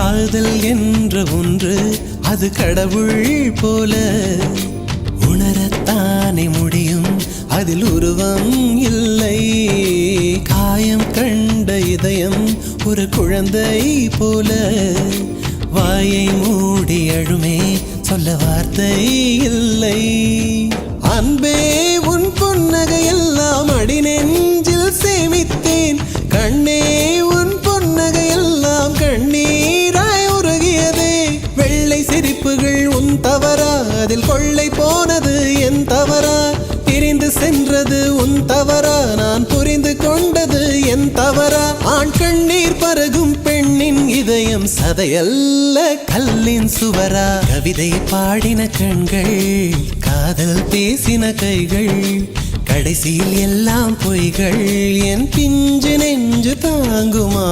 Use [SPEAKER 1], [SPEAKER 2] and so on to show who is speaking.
[SPEAKER 1] காதல் என்ற ஒன்று அது கடவுள் போல உணரத்தானே முடியும், அதில் உருவம் இல்லை. காயம் கண்ட இதயம் ஒரு குழந்தை போல வாயை மூடி அழுமே, சொல்ல வார்த்தை இல்லை. அன்பே உன் புன்னகை எல்லாம் அடி நெஞ்சில் சேமித்தேன். கண்ணே உன் புன்னகை எல்லாம் கண்ணீராய் உருகியதே. வெள்ளை சிரிப்புகள் உன் தவறா, அதில் கொள்ளை போனது என் தவறா? பிரிந்து சென்றது உன் தவறா, நான் புரிந்து கொண்டது என் தவறா? ஆண் கண்ணீர் பருகும் பெண்ணின் இதயம் சதையல்ல கல்லின் சுவரா? கவிதை பாடின கண்கள், காதல் பேசின கைகள், கடைசியில் எல்லாம் பொய்கள். என் பிஞ்சு நெஞ்சு தாங்குமா?